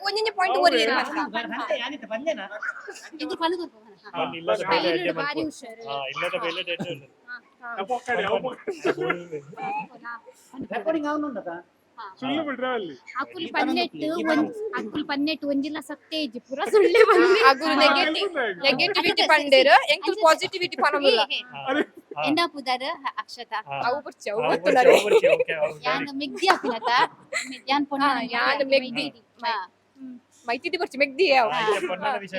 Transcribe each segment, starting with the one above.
ಒಂದೊಂದೇ ಪಾಯಿಂಟ್ ಓದಿರಿ ಭಾರಿ ಹುಷಾರು ಅಕ್ಕುಲ್ ಪನ್ನೆಟ್ಟು ಒಂಜಿಲ್ಲ ಸತ್ತೇ ಇಜ್ಜಿ ಪೂರ ಸುಳ್ಳೆ ಅಗುಲು ನೆಗೆಟಿವಿಟಿ ಪಂಡೇರು ಎಂಕುಲ್ ಪಾಸಿಟಿವಿಟಿ ಪನಮುಲ್ಲ ಎಂದ ಪುದರ್ ಅಕ್ಷತ ಅವು ಬರ್ಚಿ ಅವು ಗೊತ್ತುಲರೆ ಯಾನ್ ಮೆಗ್ದಿ ಅಕ್ಲತ ಯಾನ್ ಪೊನ್ನ ಯಾನ್ ಮೆಗ್ದಿ ಮೈತಿಟಿ ಬರ್ಚಿ ಮೆಗ್ದಿ ಯಾವ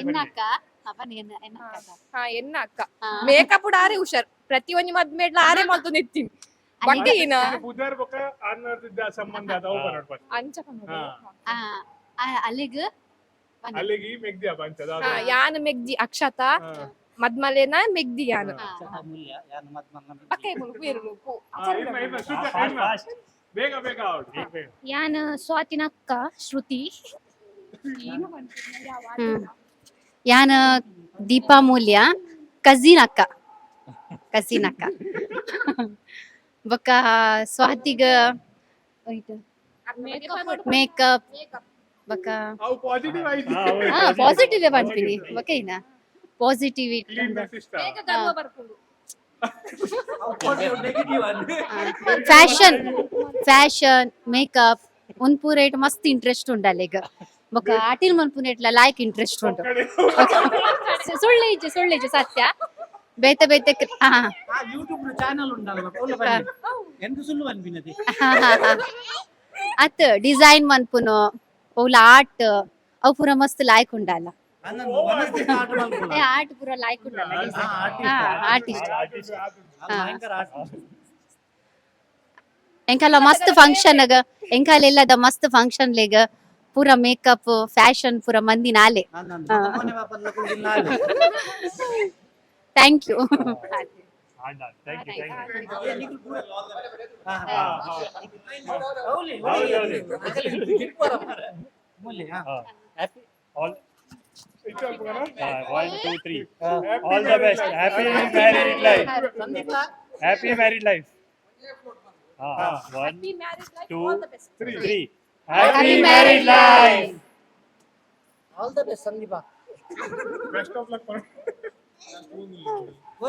ಎನ್ನಕ್ಕ ಅವನ್ ಎನ್ನ ಅಕ್ಕ ಮೇಕಪ್ ಉಡ ಆರೆ ಹುಷಾರ್ ಪ್ರತಿ ಒಂಜಿ ಮದ್ಮೇಡ್ಲ ಆರೆ ಮಲ್ತು ನೆತ್ತಿನಿ ಬಟ್ಟೆ ಏನ ಬುಧರ್ ಬಕ ಅನ್ನದ ಸಂಬಂಧ ಅದಾವ ಬರಡ್ ಬಸ್ ಅಂಚ ಪನ್ನೋದು ಅಲ್ಲಿಗೆ ಮೆಗ್ದಿ ಬಂಚದ ಯಾನ್ ಮೆಗ್ದಿ ಅಕ್ಷತ ಮದ್ಮಲೆನ ಮೆಗ್ದಿ ಯಾನ್ ಬೇಗ ಬೇಗ ಯಾನ್ ಸ್ವಾತಿನ ಅಕ್ಕ ಶ್ರುತಿ ಯಾನ್ ದೀಪಾ ಮೂಲ್ಯ ಕಜಿನ್ ಅಕ್ಕ ಬೊಕ್ಕ ಸ್ವಾತಿಗ ಮೇಕಪ್ ಬೊಕ್ಕ ಪಾಸಿಟಿವ್ ಪನ್ಪಿನಿ ಬೊಕ ಇನ ಪಾಸಿಟಿವಿಟಿ ಫ್ಯಾಷನ್ ಮೇಕಪ್ ಉನ್ಪೂರೇಟ್ ಮಸ್ತ್ ಇಂಟ್ರೆಸ್ಟ್ ಉಂಡಲ್ಲ ಈಗ ಬೊಕ ಆಟಿಲ್ ಮನ್ಪುನೇಟ್ಲ ಲಾಯ್ಕ್ ಇಂಟ್ರೆಸ್ಟ್ ಉಂಟು ಸುಳ್ಳೆ ಸತ್ಯ ಬೇತೆ ಯೂಟ್ಯೂಬ್ ಚಾನಲ್ ಉಂಡಲ್ಲ ಎಂತ ಸುಳ್ಳು ಅನ್ಪಿನದಿ ಅತ್ ಡಿಸೈನ್ ಮನ್ಪುನು ಪೌಲ ಆರ್ಟ್ ಅವು ಪೂರ ಮಸ್ತ್ ಲಾಯ್ಕ್ ಉಂಡಲ್ಲ ಆರ್ಟ್ ಪೂರ ಲಾಯ್ಕ್ ಉಂಡಲ್ಲ ಆರ್ಟಿಸ್ಟ್ ಎಂಕಲ್ಲ ಮಸ್ತ್ ಫಂಕ್ಷನ್ ಎಂಕಲೆಲ್ಲದ ಮಸ್ತ್ ಫಂಕ್ಷನ್ ಲೆಗ ಪೂರ ಮೇಕಪ್ ಫ್ಯಾಷನ್ ಪೂರ ಮಂದಿ ನಾಲೆ thank you One, two, three. All the best. Happy married life. Happy married life. One, two, three. Happy married life. All the best, Sandeepa. Best of luck.